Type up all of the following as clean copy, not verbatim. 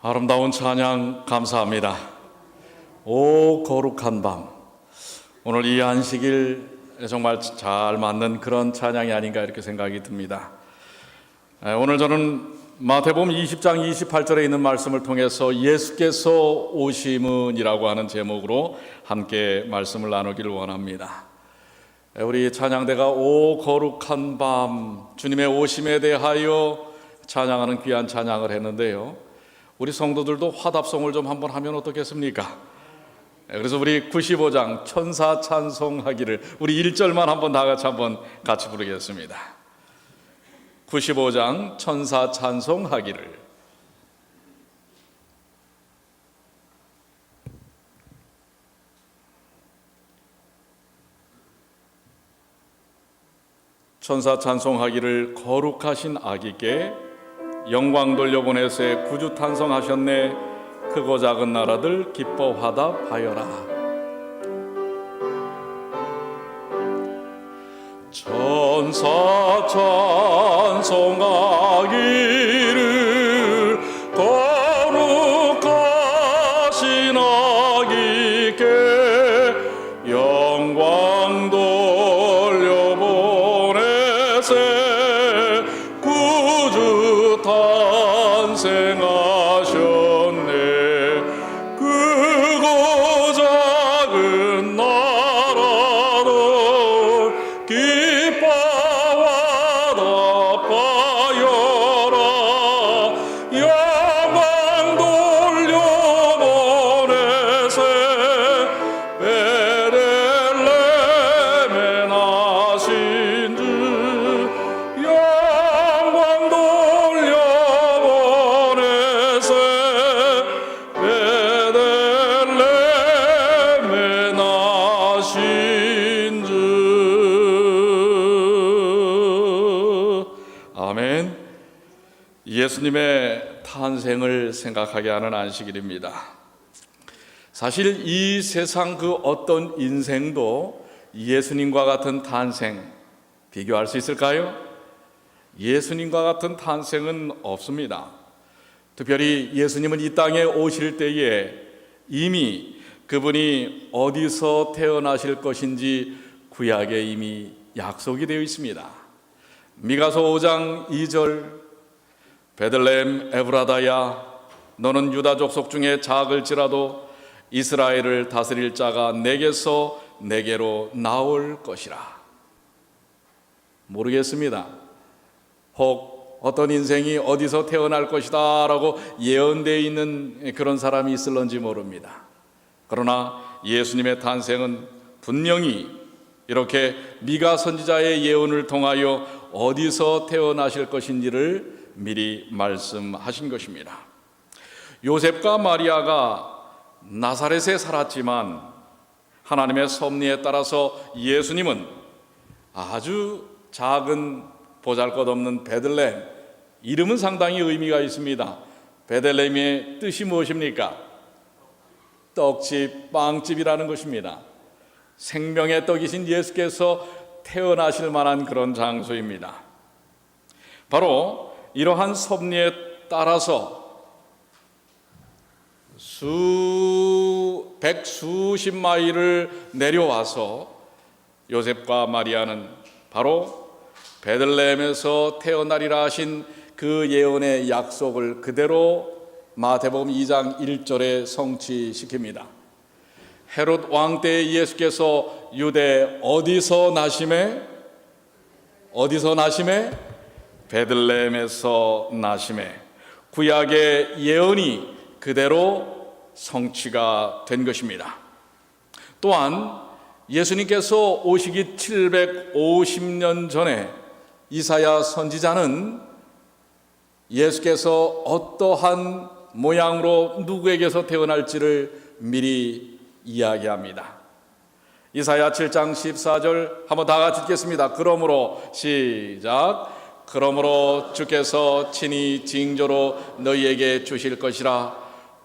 아름다운 찬양 감사합니다. 오 거룩한 밤. 오늘 이 안식일 정말 잘 맞는 그런 찬양이 아닌가 이렇게 생각이 듭니다. 오늘 저는 마태복음 20장 28절에 있는 말씀을 통해서 예수께서 오심은이라고 하는 제목으로 함께 말씀을 나누기를 원합니다. 우리 찬양대가 오 거룩한 밤, 주님의 오심에 대하여 찬양하는 귀한 찬양을 했는데요, 우리 성도들도 화답송을 좀 한번 하면 어떻겠습니까? 그래서 우리 95장 천사 찬송하기를 우리 1절만 한번 다 같이 부르겠습니다. 95장 천사 찬송하기를. 천사 찬송하기를 거룩하신 아기께 영광 돌려보내세 구주 탄성하셨네. 크고 작은 나라들 기뻐 화답하여라. 천사 찬송하기를 거룩하신 아기께 영광 돌려보내세 구주 탄생하셨네. 크고 작은 나라들 기뻐 화답하여라. 영광 돌려보내세 베들레헴에 나신 주. 영광 돌려보내세 베들레헴에 나신 주. 아멘. 예수님의 탄생을 생각하게 하는 안식일입니다. 사실 이 세상 그 어떤 인생도 예수님과 같은 탄생 비교할 수 있을까요? 예수님과 같은 탄생은 없습니다. 특별히 예수님은 이 땅에 오실 때에 이미 그분이 어디서 태어나실 것인지 구약에 이미 약속이 되어 있습니다. 미가서 5장 2절 베들레헴 에브라다야 너는 유다 족속 중에 작을지라도 이스라엘을 다스릴 자가 내게서 내게로 나올 것이라. 모르겠습니다. 혹 어떤 인생이 어디서 태어날 것이다 라고 예언되어 있는 그런 사람이 있을런지 모릅니다. 그러나 예수님의 탄생은 분명히 이렇게 미가 선지자의 예언을 통하여 어디서 태어나실 것인지를 미리 말씀하신 것입니다. 요셉과 마리아가 나사렛에 살았지만 하나님의 섭리에 따라서 예수님은 아주 작은 보잘것없는 베들레헴, 이름은 상당히 의미가 있습니다. 베들레헴의 뜻이 무엇입니까? 떡집, 빵집이라는 것입니다. 생명의 떡이신 예수께서 태어나실 만한 그런 장소입니다. 바로 이러한 섭리에 따라서 백수십 마일을 내려와서 요셉과 마리아는 바로 베들레헴에서 태어나리라 하신 그 예언의 약속을 그대로 마태복음 2장 1절에 성취시킵니다. 헤롯 왕 때 예수께서 유대 어디서 나심에? 베들레헴에서 나심에. 구약의 예언이 그대로 성취가 된 것입니다. 또한 예수님께서 오시기 750년 전에 이사야 선지자는 예수께서 어떠한 모양으로 누구에게서 태어날지를 미리 이야기합니다. 이사야 7장 14절 한번 다 같이 읽겠습니다. 그러므로 시작. 그러므로 주께서 친히 징조로 너희에게 주실 것이라.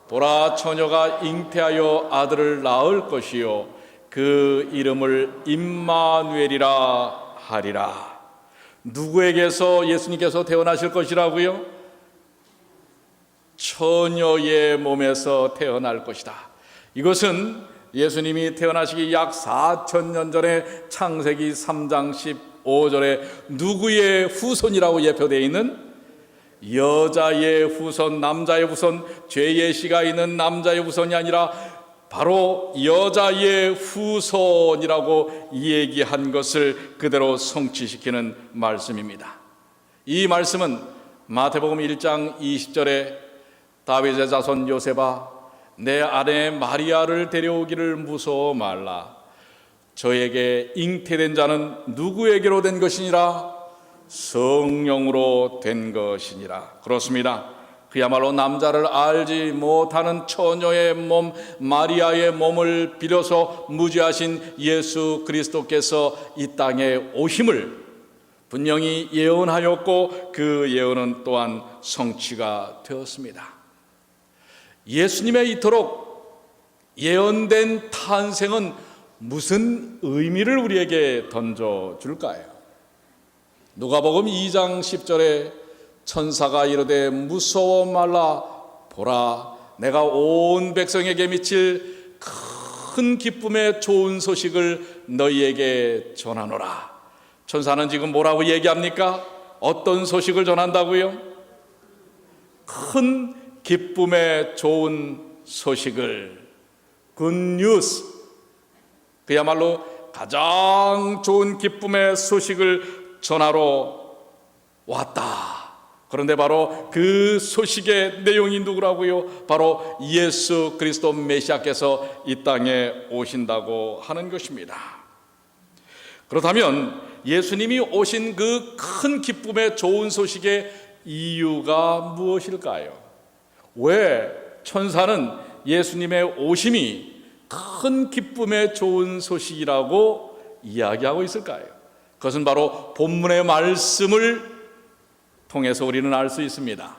보라, 처녀가 잉태하여 아들을 낳을 것이요 그 이름을 임마누엘이라 하리라. 누구에게서 예수님께서 태어나실 것이라고요? 처녀의 몸에서 태어날 것이다. 이것은 예수님이 태어나시기 약 4,000년 전에 창세기 3장 15절에 누구의 후손이라고 예표되어 있는 여자의 후손, 남자의 후손, 죄의 씨가 있는 남자의 후손이 아니라 바로 여자의 후손이라고 얘기한 것을 그대로 성취시키는 말씀입니다. 이 말씀은 마태복음 1장 20절에 다윗의 자손 요셉아 내 아내 마리아를 데려오기를 무서워 말라. 저에게 잉태된 자는 누구에게로 된 것이니라? 성령으로 된 것이니라. 그렇습니다. 그야말로 남자를 알지 못하는 처녀의 몸 마리아의 몸을 빌어서 무지하신 예수 그리스도께서 이 땅에 오심을 분명히 예언하였고 그 예언은 또한 성취가 되었습니다. 예수님의 이토록 예언된 탄생은 무슨 의미를 우리에게 던져줄까요? 누가복음 2장 10절에 천사가 이르되 무서워 말라 보라 내가 온 백성에게 미칠 큰 기쁨의 좋은 소식을 너희에게 전하노라. 천사는 지금 뭐라고 얘기합니까? 어떤 소식을 전한다고요? 큰 기쁨의 좋은 소식을, 굿뉴스, 그야말로 가장 좋은 기쁨의 소식을 전하러 왔다. 그런데 바로 그 소식의 내용이 누구라고요? 바로 예수 그리스도 메시아께서 이 땅에 오신다고 하는 것입니다. 그렇다면 예수님이 오신 그 큰 기쁨의 좋은 소식의 이유가 무엇일까요? 왜 천사는 예수님의 오심이 큰 기쁨의 좋은 소식이라고 이야기하고 있을까요? 그것은 바로 본문의 말씀을 통해서 우리는 알 수 있습니다.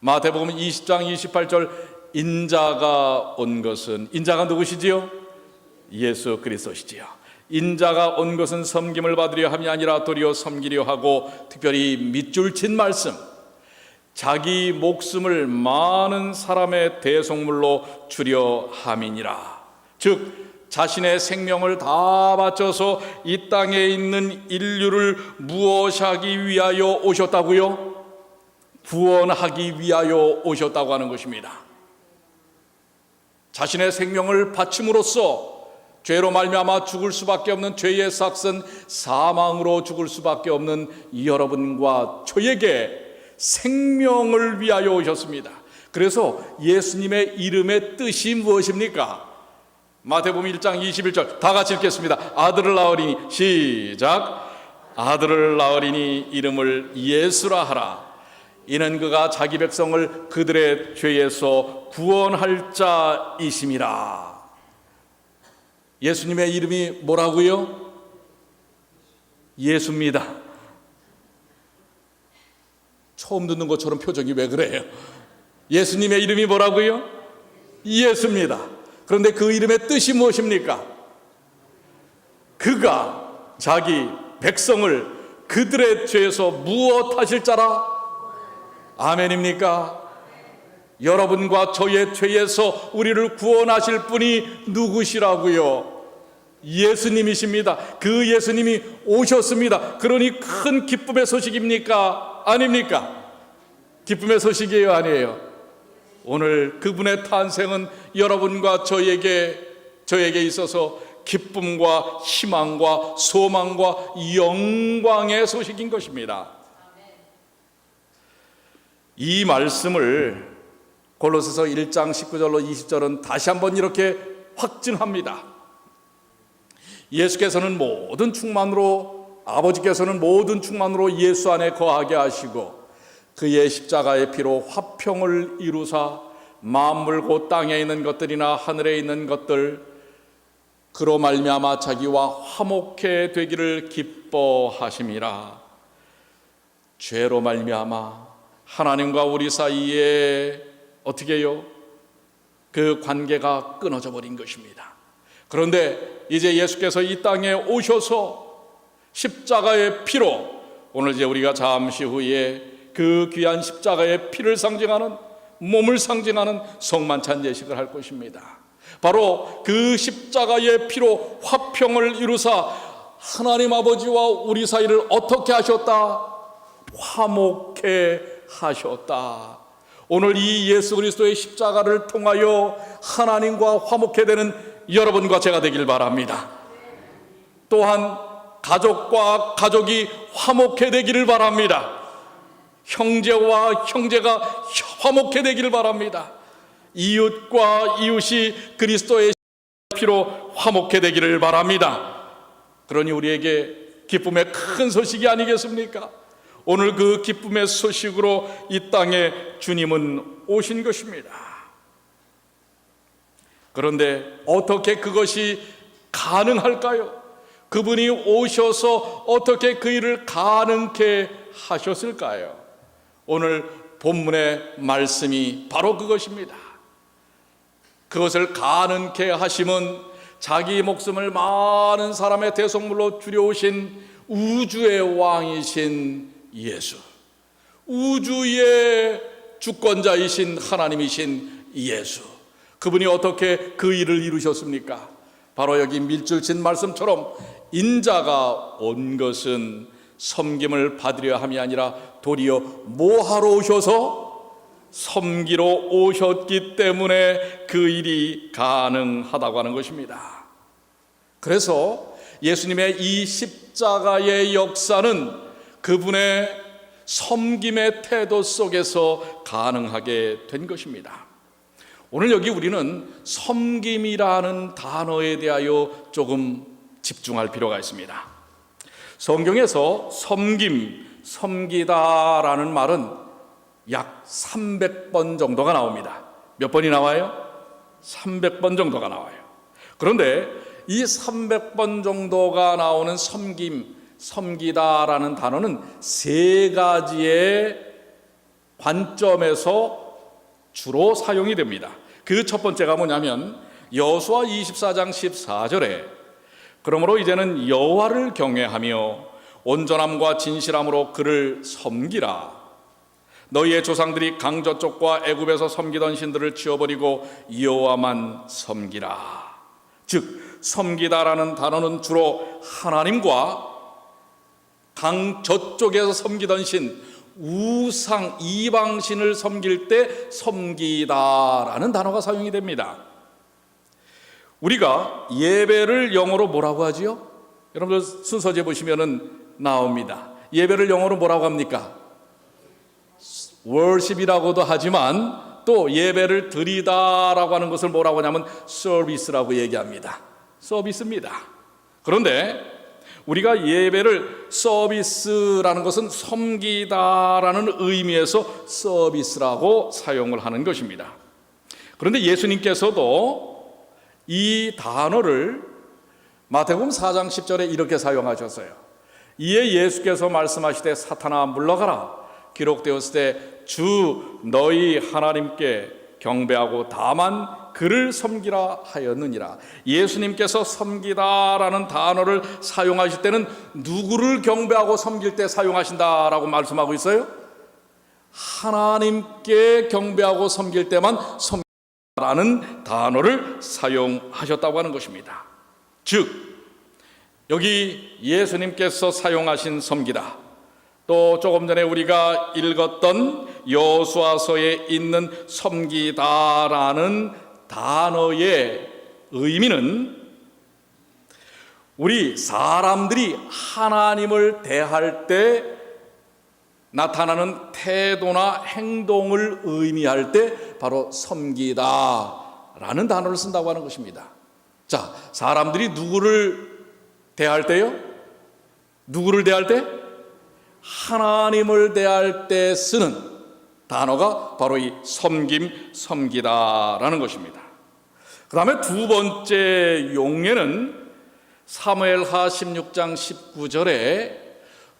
마태복음 20장 28절 인자가 온 것은, 인자가 누구시지요? 예수 그리스도시지요. 인자가 온 것은 섬김을 받으려 함이 아니라 도리어 섬기려 하고 특별히 밑줄 친 말씀, 자기 목숨을 많은 사람의 대속물로 주려 함이니라. 즉 자신의 생명을 다 바쳐서 이 땅에 있는 인류를 무엇하기 위하여 오셨다고요? 구원하기 위하여 오셨다고 하는 것입니다. 자신의 생명을 바침으로써 죄로 말미암아 죽을 수밖에 없는 죄의 삭슨 사망으로 죽을 수밖에 없는 여러분과 저에게 생명을 위하여 오셨습니다. 그래서 예수님의 이름의 뜻이 무엇입니까? 마태복음 1장 21절 다 같이 읽겠습니다. 아들을 낳으리니, 시작. 아들을 낳으리니 이름을 예수라 하라. 이는 그가 자기 백성을 그들의 죄에서 구원할 자이심이라. 예수님의 이름이 뭐라고요? 예수입니다. 처음 듣는 것처럼 표정이 왜 그래요? 예수님의 이름이 뭐라고요? 예수입니다. 그런데 그 이름의 뜻이 무엇입니까? 그가 자기 백성을 그들의 죄에서 무엇하실 자라? 아멘입니까? 여러분과 저의 죄에서 우리를 구원하실 분이 누구시라고요? 예수님이십니다. 그 예수님이 오셨습니다. 그러니 큰 기쁨의 소식입니까? 아닙니까? 기쁨의 소식이에요? 아니에요? 오늘 그분의 탄생은 여러분과 저에게 있어서 기쁨과 희망과 소망과 영광의 소식인 것입니다. 이 말씀을 골로새서 1장 19절로 20절은 다시 한번 이렇게 확증합니다. 예수께서는 모든 충만으로, 아버지께서는 모든 충만으로 예수 안에 거하게 하시고 그의 십자가의 피로 화평을 이루사 만물 곧 땅에 있는 것들이나 하늘에 있는 것들 그로 말미암아 자기와 화목해 되기를 기뻐하심이라. 죄로 말미암아 하나님과 우리 사이에 어떻게 해요? 그 관계가 끊어져 버린 것입니다. 그런데 이제 예수께서 이 땅에 오셔서 십자가의 피로, 오늘 이제 우리가 잠시 후에 그 귀한 십자가의 피를 상징하는 몸을 상징하는 성만찬 예식을 할 것입니다. 바로 그 십자가의 피로 화평을 이루사 하나님 아버지와 우리 사이를 어떻게 하셨다? 화목해 하셨다. 오늘 이 예수 그리스도의 십자가를 통하여 하나님과 화목해 되는 여러분과 제가 되길 바랍니다. 또한 가족과 가족이 화목해 되기를 바랍니다. 형제와 형제가 화목해 되기를 바랍니다. 이웃과 이웃이 그리스도의 피로 화목해 되기를 바랍니다. 그러니 우리에게 기쁨의 큰 소식이 아니겠습니까? 오늘 그 기쁨의 소식으로 이 땅에 주님은 오신 것입니다. 그런데 어떻게 그것이 가능할까요? 그분이 오셔서 어떻게 그 일을 가능케 하셨을까요? 오늘 본문의 말씀이 바로 그것입니다. 그것을 가능케 하심은 자기 목숨을 많은 사람의 대속물로 줄여오신 우주의 왕이신 예수, 우주의 주권자이신 하나님이신 예수, 그분이 어떻게 그 일을 이루셨습니까? 바로 여기 밀줄 친 말씀처럼 인자가 온 것은 섬김을 받으려 함이 아니라 도리어 뭐하러 오셔서? 섬기러 오셨기 때문에 그 일이 가능하다고 하는 것입니다. 그래서 예수님의 이 십자가의 역사는 그분의 섬김의 태도 속에서 가능하게 된 것입니다. 오늘 여기 우리는 섬김이라는 단어에 대하여 조금 집중할 필요가 있습니다. 성경에서 섬김, 섬기다라는 말은 약 300번 정도가 나옵니다. 몇 번이 나와요? 300번 정도가 나와요. 그런데 이 300번 정도가 나오는 섬김, 섬기다라는 단어는 세 가지의 관점에서 주로 사용이 됩니다. 그 첫 번째가 뭐냐면 여호수아 24장 14절에 그러므로 이제는 여호와를 경외하며 온전함과 진실함으로 그를 섬기라. 너희의 조상들이 강저쪽과 애굽에서 섬기던 신들을 치워버리고 여호와만 섬기라. 즉 섬기다라는 단어는 주로 하나님과 강저쪽에서 섬기던 신, 우상, 이방신을 섬길 때 섬기다라는 단어가 사용이 됩니다. 우리가 예배를 영어로 뭐라고 하지요? 여러분들 순서지에 보시면은 나옵니다. 예배를 영어로 뭐라고 합니까? worship이라고도 하지만 또 예배를 드리다라고 하는 것을 뭐라고 하냐면 서비스라고 얘기합니다. 서비스입니다. 그런데 우리가 예배를 서비스라는 것은 섬기다라는 의미에서 서비스라고 사용을 하는 것입니다. 그런데 예수님께서도 이 단어를 마태복음 4장 10절에 이렇게 사용하셨어요. 이에 예수께서 말씀하시되 사탄아 물러가라. 기록되었을 때 주 너희 하나님께 경배하고 다만 그를 섬기라 하였느니라. 예수님께서 섬기다라는 단어를 사용하실 때는 누구를 경배하고 섬길 때 사용하신다라고 말씀하고 있어요? 하나님께 경배하고 섬길 때만 섬기라는 단어를 사용하셨다고 하는 것입니다. 즉 여기 예수님께서 사용하신 섬기다, 또 조금 전에 우리가 읽었던 여호수아서에 있는 섬기다라는 단어의 의미는 우리 사람들이 하나님을 대할 때 나타나는 태도나 행동을 의미할 때 바로 섬기다라는 단어를 쓴다고 하는 것입니다. 자, 사람들이 누구를 대할 때요? 누구를 대할 때? 하나님을 대할 때 쓰는 단어가 바로 이 섬김, 섬기다라는 것입니다. 그 다음에 두 번째 용례는 사무엘하 16장 19절에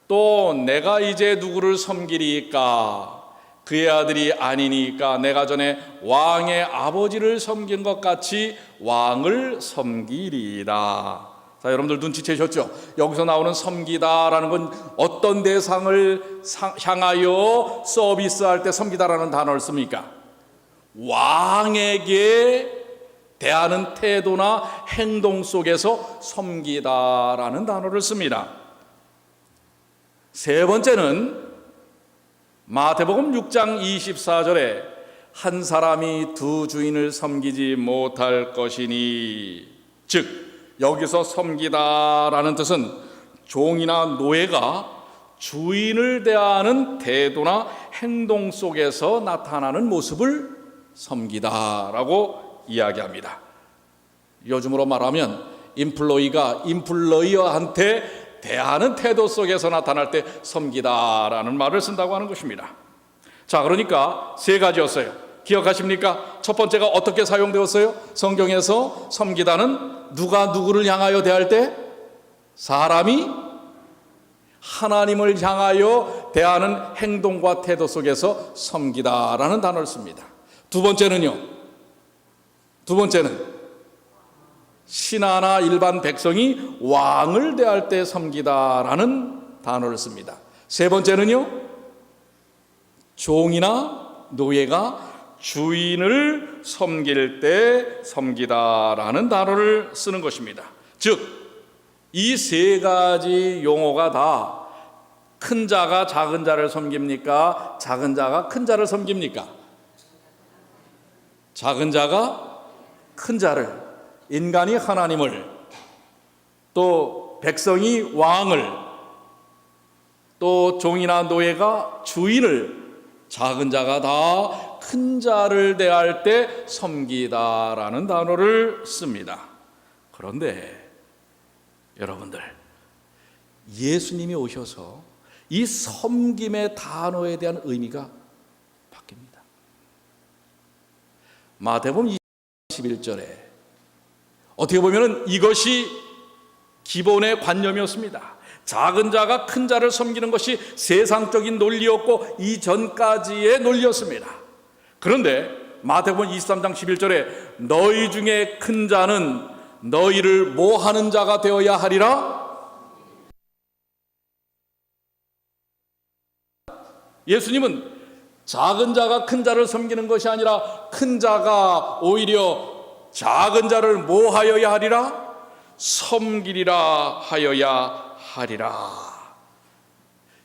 또 내가 이제 누구를 섬기리까 그의 아들이 아니니까 내가 전에 왕의 아버지를 섬긴 것 같이 왕을 섬기리이다. 자, 여러분들 눈치채셨죠? 여기서 나오는 섬기다라는 건 어떤 대상을 향하여 서비스할 때 섬기다라는 단어를 씁니까? 왕에게 대하는 태도나 행동 속에서 섬기다라는 단어를 씁니다. 세 번째는 마태복음 6장 24절에 한 사람이 두 주인을 섬기지 못할 것이니, 즉 여기서 섬기다라는 뜻은 종이나 노예가 주인을 대하는 태도나 행동 속에서 나타나는 모습을 섬기다라고 이야기합니다. 요즘으로 말하면 인플로이가 인플로이어한테 대하는 태도 속에서 나타날 때 섬기다라는 말을 쓴다고 하는 것입니다. 자, 그러니까 세 가지였어요. 기억하십니까? 첫 번째가 어떻게 사용되었어요? 성경에서 섬기다는 누가 누구를 향하여 대할 때? 사람이 하나님을 향하여 대하는 행동과 태도 속에서 섬기다라는 단어를 씁니다. 두 번째는 신하나 일반 백성이 왕을 대할 때 섬기다라는 단어를 씁니다. 세 번째는요, 종이나 노예가 주인을 섬길 때 섬기다라는 단어를 쓰는 것입니다. 즉, 이 세 가지 용어가 다 큰 자가 작은 자를 섬깁니까? 작은 자가 큰 자를 섬깁니까? 작은 자가 큰 자를, 인간이 하나님을, 또 백성이 왕을, 또 종이나 노예가 주인을, 작은 자가 다 큰 자를 대할 때 섬기다라는 단어를 씁니다. 그런데 여러분들, 예수님이 오셔서 이 섬김의 단어에 대한 의미가 바뀝니다. 마태복음 21절에 어떻게 보면 이것이 기본의 관념이었습니다. 작은 자가 큰 자를 섬기는 것이 세상적인 논리였고 이전까지의 논리였습니다. 그런데 마태복음 23장 11절에 너희 중에 큰 자는 너희를 뭐 하는 자가 되어야 하리라? 예수님은 작은 자가 큰 자를 섬기는 것이 아니라 큰 자가 오히려 작은 자를 뭐 하여야 하리라? 섬기리라 하여야 하리라.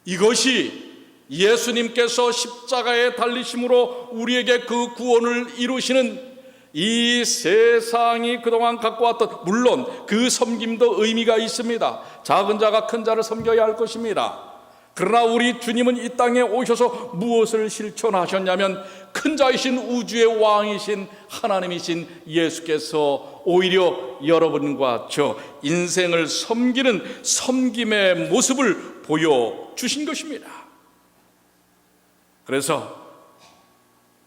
이것이 예수님께서 십자가에 달리심으로 우리에게 그 구원을 이루시는 이 세상이 그동안 갖고 왔던, 물론 그 섬김도 의미가 있습니다. 작은 자가 큰 자를 섬겨야 할 것입니다. 그러나 우리 주님은 이 땅에 오셔서 무엇을 실천하셨냐면 큰 자이신 우주의 왕이신 하나님이신 예수께서 오히려 여러분과 저 인생을 섬기는 섬김의 모습을 보여주신 것입니다. 그래서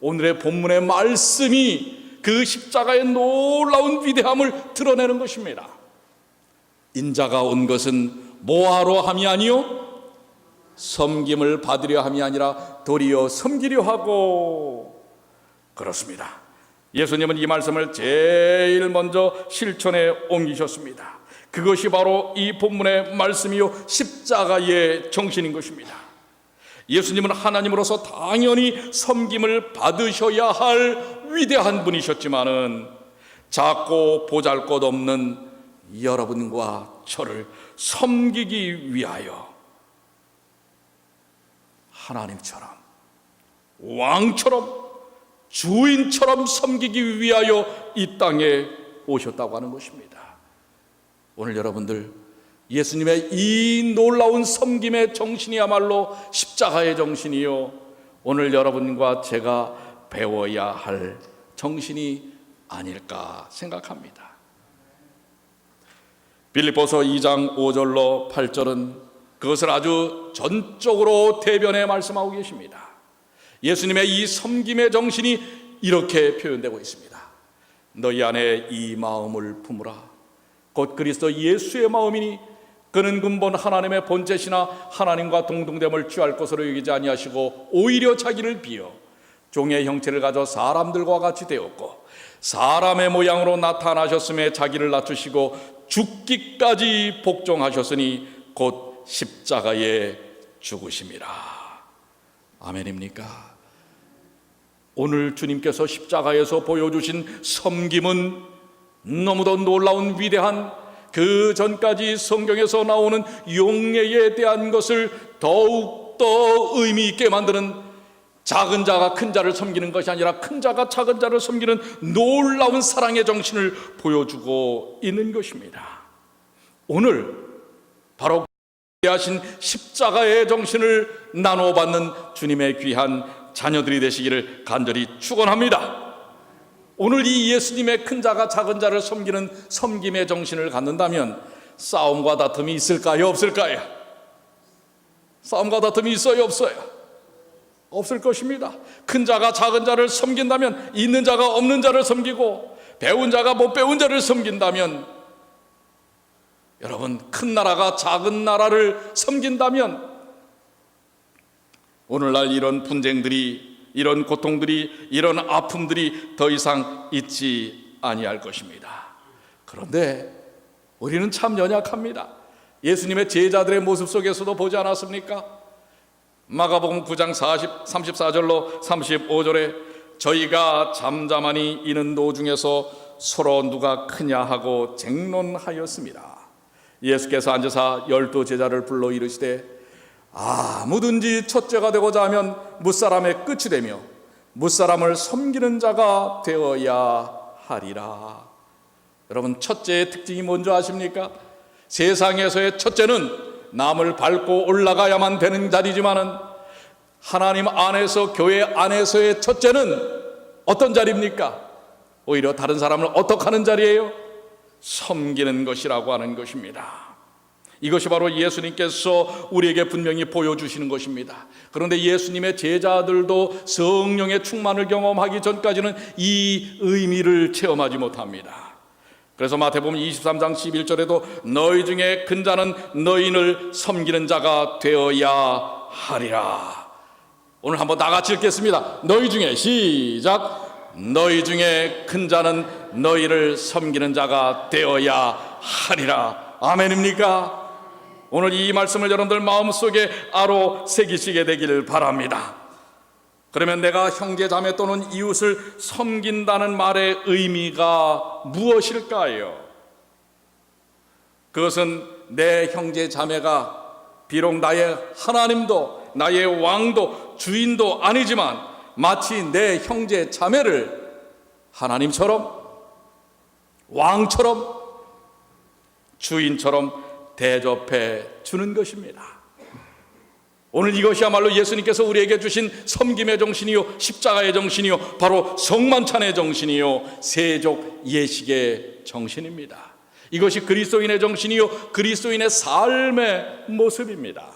오늘의 본문의 말씀이 그 십자가의 놀라운 위대함을 드러내는 것입니다. 인자가 온 것은 뭐하러 함이 아니요 섬김을 받으려 함이 아니라 도리어 섬기려 하고. 그렇습니다. 예수님은 이 말씀을 제일 먼저 실천에 옮기셨습니다. 그것이 바로 이 본문의 말씀이요 십자가의 정신인 것입니다. 예수님은 하나님으로서 당연히 섬김을 받으셔야 할 위대한 분이셨지만은 작고 보잘것없는 여러분과 저를 섬기기 위하여 하나님처럼, 왕처럼, 주인처럼 섬기기 위하여 이 땅에 오셨다고 하는 것입니다. 오늘 여러분들 예수님의 이 놀라운 섬김의 정신이야말로 십자가의 정신이요 오늘 여러분과 제가 배워야 할 정신이 아닐까 생각합니다. 빌립보서 2장 5절로 8절은 그것을 아주 전적으로 대변해 말씀하고 계십니다. 예수님의 이 섬김의 정신이 이렇게 표현되고 있습니다. 너희 안에 이 마음을 품으라. 곧 그리스도 예수의 마음이니 그는 근본 하나님의 본체시나 하나님과 동등됨을 취할 것으로 여기지 아니하시고 오히려 자기를 비어 종의 형체를 가져 사람들과 같이 되었고 사람의 모양으로 나타나셨음에 자기를 낮추시고 죽기까지 복종하셨으니 곧 십자가에 죽으심이라. 아멘입니까? 오늘 주님께서 십자가에서 보여주신 섬김은 너무도 놀라운 위대한, 그 전까지 성경에서 나오는 용례에 대한 것을 더욱더 의미 있게 만드는, 작은 자가 큰 자를 섬기는 것이 아니라 큰 자가 작은 자를 섬기는 놀라운 사랑의 정신을 보여주고 있는 것입니다. 오늘 바로 하신 십자가의 정신을 나누어 받는 주님의 귀한 자녀들이 되시기를 간절히 축원합니다. 오늘 이 예수님의 큰 자가 작은 자를 섬기는 섬김의 정신을 갖는다면 싸움과 다툼이 있을까요? 없을까요? 싸움과 다툼이 있어요? 없어요? 없을 것입니다. 큰 자가 작은 자를 섬긴다면, 있는 자가 없는 자를 섬기고 배운 자가 못 배운 자를 섬긴다면, 여러분, 큰 나라가 작은 나라를 섬긴다면 오늘날 이런 분쟁들이, 이런 고통들이, 이런 아픔들이 더 이상 있지 아니할 것입니다. 그런데 우리는 참 연약합니다. 예수님의 제자들의 모습 속에서도 보지 않았습니까? 마가복음 9장 34절로 35절에 저희가 잠잠하니 이는 노중에서 서로 누가 크냐 하고 쟁론하였습니다. 예수께서 앉으사 12 제자를 불러 이르시되 아무든지 첫째가 되고자 하면 무사람의 끝이 되며 무사람을 섬기는 자가 되어야 하리라. 여러분, 첫째의 특징이 뭔지 아십니까? 세상에서의 첫째는 남을 밟고 올라가야만 되는 자리지만은 하나님 안에서, 교회 안에서의 첫째는 어떤 자리입니까? 오히려 다른 사람을 어떻게 하는 자리예요? 섬기는 것이라고 하는 것입니다. 이것이 바로 예수님께서 우리에게 분명히 보여주시는 것입니다. 그런데 예수님의 제자들도 성령의 충만을 경험하기 전까지는 이 의미를 체험하지 못합니다. 그래서 마태복음 23장 11절에도 너희 중에 큰 자는 너희를 섬기는 자가 되어야 하리라. 오늘 한번 다 같이 읽겠습니다. 너희 중에, 시작. 너희 중에 큰 자는 너희를 섬기는 자가 되어야 하리라. 아멘입니까? 오늘 이 말씀을 여러분들 마음속에 아로 새기시게 되기를 바랍니다. 그러면 내가 형제 자매 또는 이웃을 섬긴다는 말의 의미가 무엇일까요? 그것은 내 형제 자매가 비록 나의 하나님도 나의 왕도 주인도 아니지만 마치 내 형제 자매를 하나님처럼, 왕처럼, 주인처럼 대접해 주는 것입니다. 오늘 이것이야말로 예수님께서 우리에게 주신 섬김의 정신이요, 십자가의 정신이요, 바로 성만찬의 정신이요, 세족 예식의 정신입니다. 이것이 그리스도인의 정신이요, 그리스도인의 삶의 모습입니다.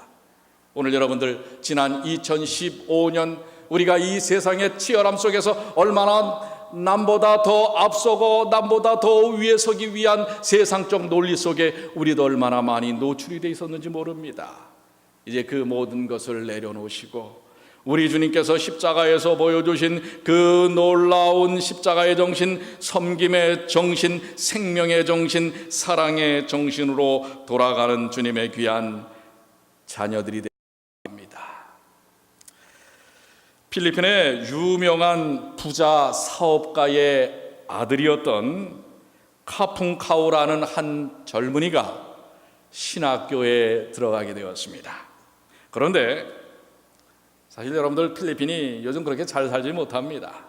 오늘 여러분들, 지난 2015년 우리가 이 세상의 치열함 속에서 얼마나 남보다 더 앞서고 남보다 더 위에 서기 위한 세상적 논리 속에 우리도 얼마나 많이 노출이 되어 있었는지 모릅니다. 이제 그 모든 것을 내려놓으시고 우리 주님께서 십자가에서 보여주신 그 놀라운 십자가의 정신, 섬김의 정신, 생명의 정신, 사랑의 정신으로 돌아가는 주님의 귀한 자녀들이 됩니다. 필리핀의 유명한 부자 사업가의 아들이었던 카풍카우라는 한 젊은이가 신학교에 들어가게 되었습니다. 그런데 사실 여러분들, 필리핀이 요즘 그렇게 잘 살지 못합니다.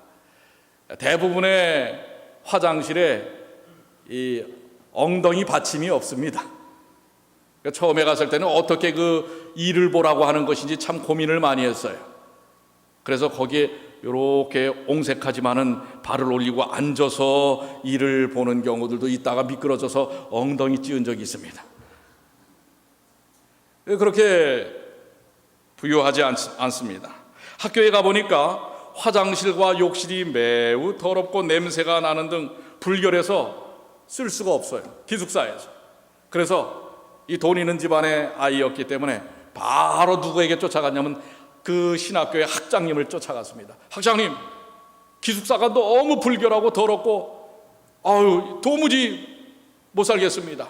대부분의 화장실에 이 엉덩이 받침이 없습니다. 처음에 갔을 때는 어떻게 그 일을 보라고 하는 것인지 참 고민을 많이 했어요. 그래서 거기에 이렇게 옹색하지만은 발을 올리고 앉아서 일을 보는 경우들도 있다가 미끄러져서 엉덩이 찌은 적이 있습니다. 그렇게 부유하지 않습니다. 학교에 가보니까 화장실과 욕실이 매우 더럽고 냄새가 나는 등 불결해서 쓸 수가 없어요, 기숙사에서. 그래서 이 돈 있는 집안의 아이였기 때문에 바로 누구에게 쫓아갔냐면 그 신학교의 학장님을 쫓아갔습니다. 학장님, 기숙사가 너무 불결하고 더럽고 도무지 못 살겠습니다.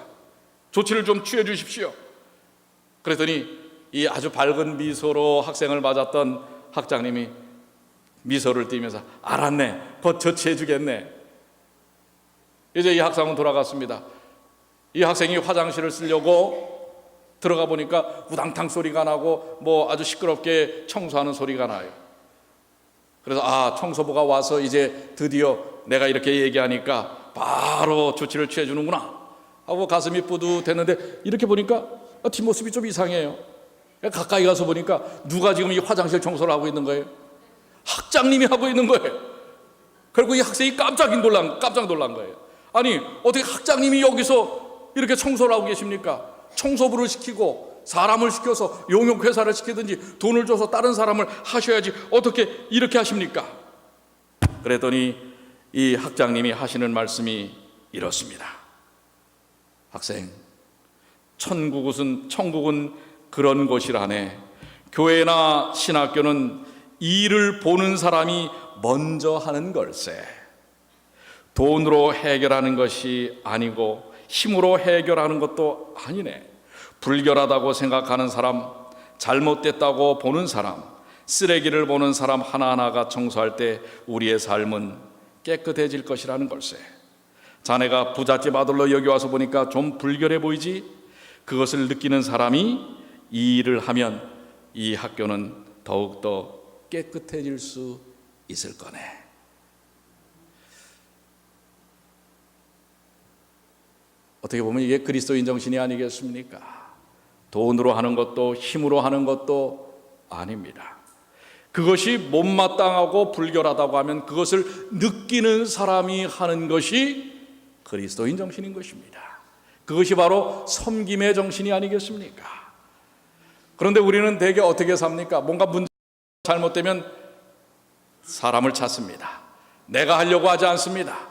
조치를 좀 취해 주십시오. 그랬더니 이 아주 밝은 미소로 학생을 맞았던 학장님이 미소를 띠면서 알았네, 곧 조치해 주겠네. 이제 이 학생은 돌아갔습니다. 이 학생이 화장실을 쓰려고 들어가 보니까 우당탕 소리가 나고 아주 시끄럽게 청소하는 소리가 나요. 그래서 청소부가 와서 이제 드디어 내가 이렇게 얘기하니까 바로 조치를 취해 주는구나 하고 가슴이 뿌듯했는데, 이렇게 보니까 뒷모습이 좀 이상해요. 가까이 가서 보니까 누가 지금 이 화장실 청소를 하고 있는 거예요? 학장님이 하고 있는 거예요. 그리고 이 학생이 깜짝 놀란 거예요. 아니, 어떻게 학장님이 여기서 이렇게 청소를 하고 계십니까? 청소부를 시키고 사람을 시켜서 용역회사를 시키든지 돈을 줘서 다른 사람을 하셔야지 어떻게 이렇게 하십니까? 그랬더니 이 학장님이 하시는 말씀이 이렇습니다. 학생, 천국은 그런 곳이라네. 교회나 신학교는 일을 보는 사람이 먼저 하는 걸세. 돈으로 해결하는 것이 아니고 힘으로 해결하는 것도 아니네. 불결하다고 생각하는 사람, 잘못됐다고 보는 사람, 쓰레기를 보는 사람 하나하나가 청소할 때 우리의 삶은 깨끗해질 것이라는 걸세. 자네가 부잣집 아들로 여기 와서 보니까 좀 불결해 보이지? 그것을 느끼는 사람이 이 일을 하면 이 학교는 더욱더 깨끗해질 수 있을 거네. 어떻게 보면 이게 그리스도인 정신이 아니겠습니까? 돈으로 하는 것도 힘으로 하는 것도 아닙니다. 그것이 못마땅하고 불결하다고 하면 그것을 느끼는 사람이 하는 것이 그리스도인 정신인 것입니다. 그것이 바로 섬김의 정신이 아니겠습니까? 그런데 우리는 대개 어떻게 삽니까? 뭔가 문제 잘못되면 사람을 찾습니다. 내가 하려고 하지 않습니다.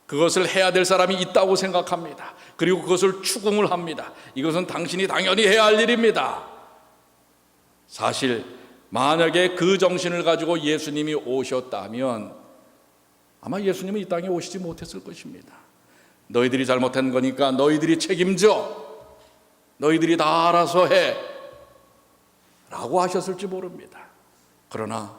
그것을 해야 될 사람이 있다고 생각합니다. 그리고 그것을 추궁을 합니다. 이것은 당신이 당연히 해야 할 일입니다. 사실 만약에 그 정신을 가지고 예수님이 오셨다면 아마 예수님은 이 땅에 오시지 못했을 것입니다. 너희들이 잘못한 거니까 너희들이 책임져, 너희들이 다 알아서 해 라고 하셨을지 모릅니다. 그러나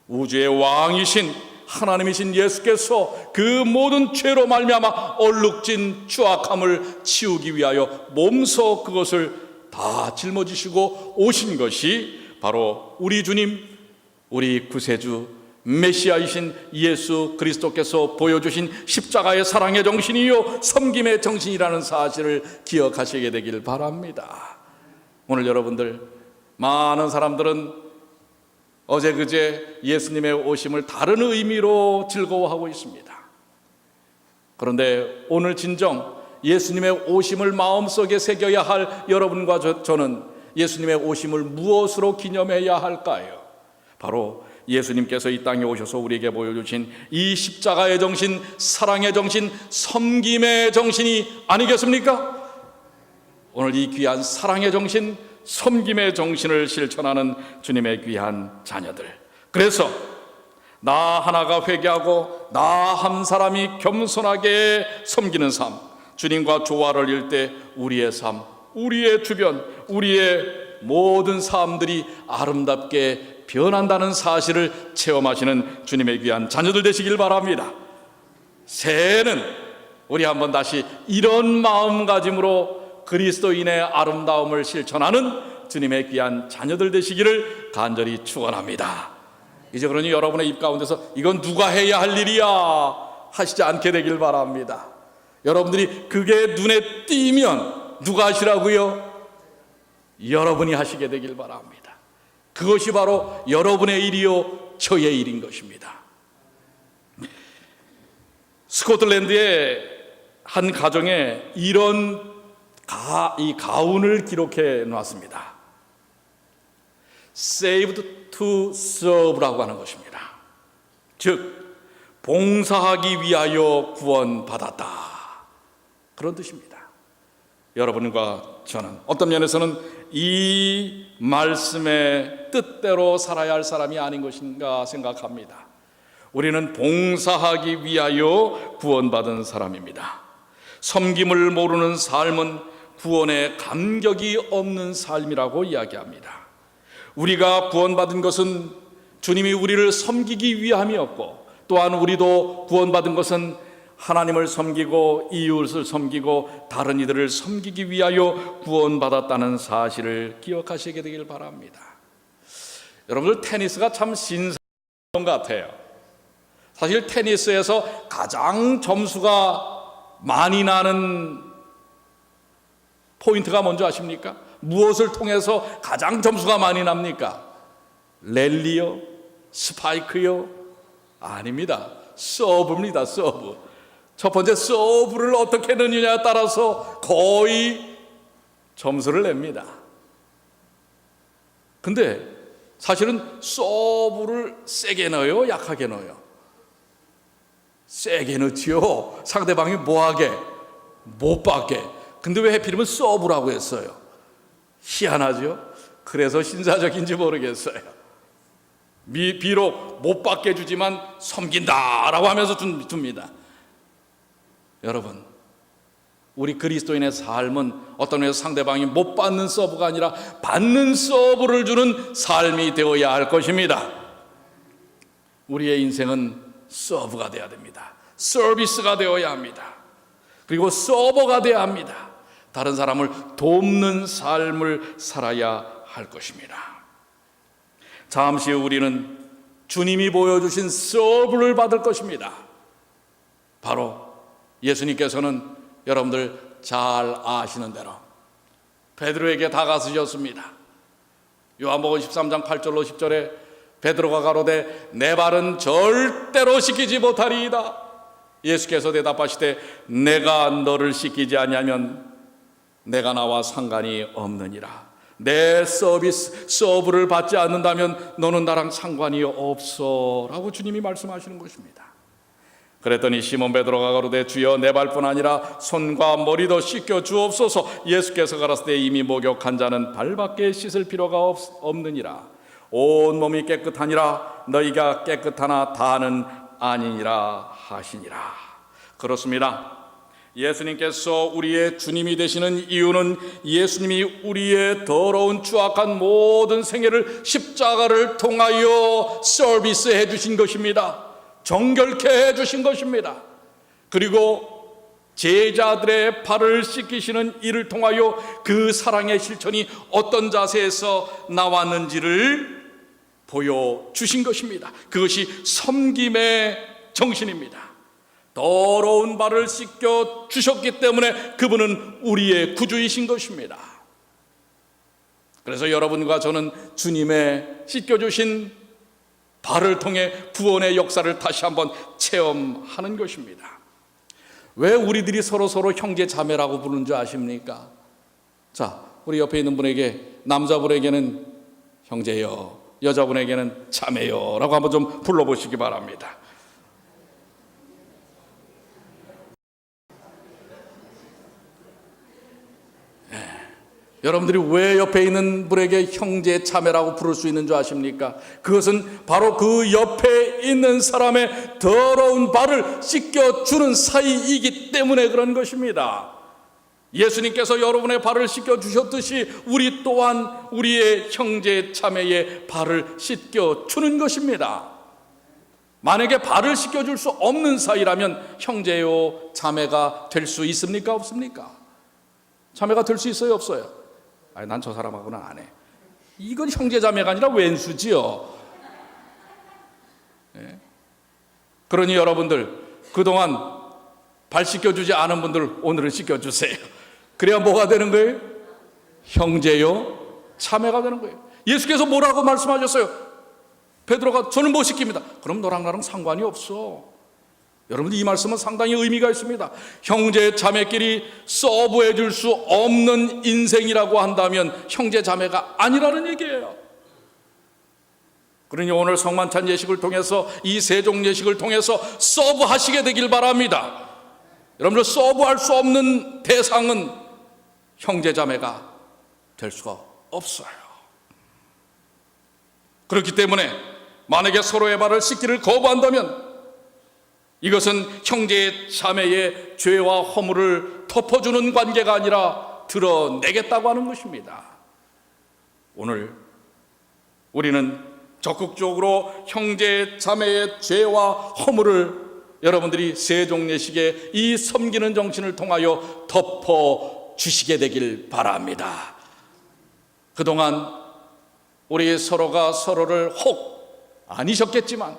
우주의 왕이신 하나님이신 예수께서 그 모든 죄로 말미암아 얼룩진 추악함을 치우기 위하여 몸소 그것을 다 짊어지시고 오신 것이 바로 우리 주님, 우리 구세주 메시아이신 예수 그리스도께서 보여주신 십자가의 사랑의 정신이요 섬김의 정신이라는 사실을 기억하시게 되길 바랍니다. 오늘 여러분들, 많은 사람들은 어제 그제 예수님의 오심을 다른 의미로 즐거워하고 있습니다. 그런데 오늘 진정 예수님의 오심을 마음속에 새겨야 할 여러분과 저는 예수님의 오심을 무엇으로 기념해야 할까요? 바로 예수님께서 이 땅에 오셔서 우리에게 보여주신 이 십자가의 정신, 사랑의 정신, 섬김의 정신이 아니겠습니까? 오늘 이 귀한 사랑의 정신, 섬김의 정신을 실천하는 주님의 귀한 자녀들, 그래서 나 하나가 회개하고 나 한 사람이 겸손하게 섬기는 삶, 주님과 조화를 이룰 때 우리의 삶, 우리의 주변, 우리의 모든 삶들이 아름답게 변한다는 사실을 체험하시는 주님의 귀한 자녀들 되시길 바랍니다. 새해에는 우리 한번 다시 이런 마음가짐으로 그리스도인의 아름다움을 실천하는 주님의 귀한 자녀들 되시기를 간절히 축원합니다. 이제 그러니 여러분의 입 가운데서 이건 누가 해야 할 일이야 하시지 않게 되길 바랍니다. 여러분들이 그게 눈에 띄면 누가 하시라고요? 여러분이 하시게 되길 바랍니다. 그것이 바로 여러분의 일이요 저의 일인 것입니다. 스코틀랜드의 한 가정에 이런 이 가운을 기록해 놨습니다. Saved to serve라고 하는 것입니다. 즉 봉사하기 위하여 구원받았다, 그런 뜻입니다. 여러분과 저는 어떤 면에서는 이 말씀의 뜻대로 살아야 할 사람이 아닌 것인가 생각합니다. 우리는 봉사하기 위하여 구원받은 사람입니다. 섬김을 모르는 삶은 구원에 감격이 없는 삶이라고 이야기합니다. 우리가 구원받은 것은 주님이 우리를 섬기기 위함이었고, 또한 우리도 구원받은 것은 하나님을 섬기고 이웃을 섬기고 다른 이들을 섬기기 위하여 구원받았다는 사실을 기억하시게 되길 바랍니다. 여러분들, 테니스가 참 신선한 것 같아요. 사실 테니스에서 가장 점수가 많이 나는 포인트가 뭔지 아십니까? 무엇을 통해서 가장 점수가 많이 납니까? 랠리요? 스파이크요? 아닙니다. 서브입니다. 서브. 첫 번째, 서브를 어떻게 넣느냐에 따라서 거의 점수를 냅니다. 근데 사실은 서브를 세게 넣어요? 약하게 넣어요? 세게 넣지요. 상대방이 뭐하게? 못 받게. 근데 왜 해필이면 서브라고 했어요? 희한하죠? 그래서 신사적인지 모르겠어요. 비록 못 받게 주지만 섬긴다라고 하면서 줍니다. 여러분, 우리 그리스도인의 삶은 어떤 면에서 상대방이 못 받는 서브가 아니라 받는 서브를 주는 삶이 되어야 할 것입니다. 우리의 인생은 서브가 되어야 됩니다. 서비스가 되어야 합니다. 그리고 서버가 되어야 합니다. 다른 사람을 돕는 삶을 살아야 할 것입니다. 잠시 후 우리는 주님이 보여주신 서브를 받을 것입니다. 바로 예수님께서는 여러분들 잘 아시는 대로 베드로에게 다가서셨습니다. 요한복음 13장 8절로 10절에 베드로가 가로되 내 발은 절대로 씻기지 못하리이다. 예수께서 대답하시되 내가 너를 씻기지 아니하면 내가 나와 상관이 없느니라. 내 서브를 받지 않는다면 너는 나랑 상관이 없어 라고 주님이 말씀하시는 것입니다. 그랬더니 시몬 베드로가 가로되 주여 내 발뿐 아니라 손과 머리도 씻겨 주옵소서. 예수께서 가라사대 이미 목욕한 자는 발밖에 씻을 필요가 없느니라. 온 몸이 깨끗하니라. 너희가 깨끗하나 다는 아니니라 하시니라. 그렇습니다. 예수님께서 우리의 주님이 되시는 이유는 예수님이 우리의 더러운 추악한 모든 생애를 십자가를 통하여 서비스해 주신 것입니다. 정결케 해 주신 것입니다. 그리고 제자들의 발을 씻기시는 이를 통하여 그 사랑의 실천이 어떤 자세에서 나왔는지를 보여주신 것입니다. 그것이 섬김의 정신입니다. 더러운 발을 씻겨 주셨기 때문에 그분은 우리의 구주이신 것입니다. 그래서 여러분과 저는 주님의 씻겨주신 발을 통해 구원의 역사를 다시 한번 체험하는 것입니다. 왜 우리들이 서로 형제 자매라고 부르는 줄 아십니까? 자, 우리 옆에 있는 분에게, 남자분에게는 형제요, 여자분에게는 자매요 라고 한번 좀 불러보시기 바랍니다. 여러분들이 왜 옆에 있는 분에게 형제 자매라고 부를 수 있는 줄 아십니까? 그것은 바로 그 옆에 있는 사람의 더러운 발을 씻겨주는 사이이기 때문에 그런 것입니다. 예수님께서 여러분의 발을 씻겨주셨듯이 우리 또한 우리의 형제 자매의 발을 씻겨주는 것입니다. 만약에 발을 씻겨줄 수 없는 사이라면 형제요 자매가 될 수 있습니까? 없습니까? 자매가 될 수 있어요? 없어요? 아니, 난 저 사람하고는 안 해. 이건 형제자매가 아니라 왼수지요. 네. 그러니 여러분들, 그동안 발 씻겨주지 않은 분들 오늘은 씻겨주세요. 그래야 뭐가 되는 거예요? 형제요 자매가 되는 거예요. 예수께서 뭐라고 말씀하셨어요? 베드로가 저는 못 씻깁니다. 그럼 너랑 나랑 상관이 없어. 여러분들, 이 말씀은 상당히 의미가 있습니다. 형제 자매끼리 서브해 줄 수 없는 인생이라고 한다면 형제 자매가 아니라는 얘기예요. 그러니 오늘 성만찬 예식을 통해서, 이 세종 예식을 통해서 서브하시게 되길 바랍니다. 여러분들, 서브할 수 없는 대상은 형제 자매가 될 수가 없어요. 그렇기 때문에 만약에 서로의 발을 씻기를 거부한다면 이것은 형제 자매의 죄와 허물을 덮어주는 관계가 아니라 드러내겠다고 하는 것입니다. 오늘 우리는 적극적으로 형제 자매의 죄와 허물을 여러분들이 세종예식의 이 섬기는 정신을 통하여 덮어 주시게 되길 바랍니다. 그동안 우리 서로가 서로를 혹 아니셨겠지만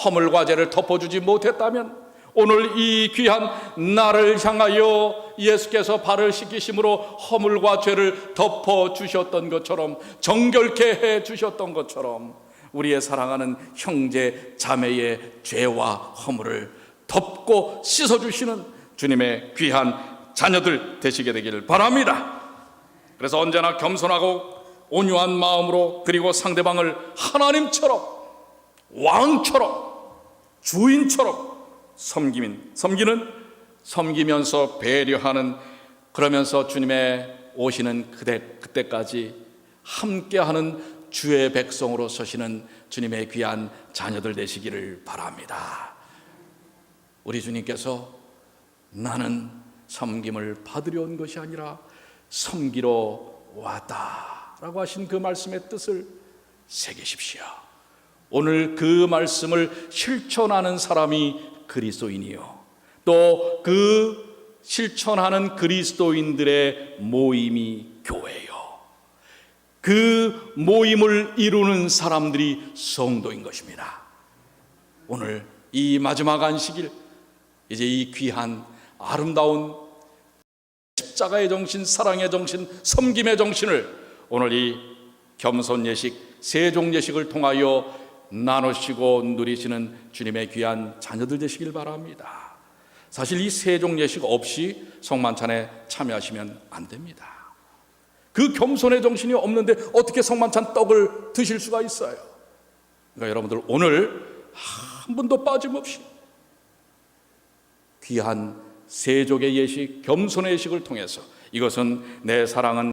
허물과 죄를 덮어주지 못했다면 오늘 이 귀한 날을 향하여 예수께서 발을 씻기심으로 허물과 죄를 덮어주셨던 것처럼, 정결케 해주셨던 것처럼 우리의 사랑하는 형제 자매의 죄와 허물을 덮고 씻어주시는 주님의 귀한 자녀들 되시게 되기를 바랍니다. 그래서 언제나 겸손하고 온유한 마음으로, 그리고 상대방을 하나님처럼, 왕처럼, 주인처럼 섬기면서 배려하는, 그러면서 주님의 오시는 그때까지 함께하는 주의 백성으로 서시는 주님의 귀한 자녀들 되시기를 바랍니다. 우리 주님께서 나는 섬김을 받으려 온 것이 아니라 섬기러 왔다라고 하신 그 말씀의 뜻을 새기십시오. 오늘 그 말씀을 실천하는 사람이 그리스도인이요, 또 그 실천하는 그리스도인들의 모임이 교회요, 그 모임을 이루는 사람들이 성도인 것입니다. 오늘 이 마지막 안식일, 이제 이 귀한 아름다운 십자가의 정신, 사랑의 정신, 섬김의 정신을 오늘 이 겸손 예식, 세종 예식을 통하여 나누시고 누리시는 주님의 귀한 자녀들 되시길 바랍니다. 사실 이 세종 예식 없이 성만찬에 참여하시면 안 됩니다. 그 겸손의 정신이 없는데 어떻게 성만찬 떡을 드실 수가 있어요? 그러니까 여러분들 오늘 한 분도 빠짐없이 귀한 세족의 예식, 겸손의 예식을 통해서, 이것은 내 사랑은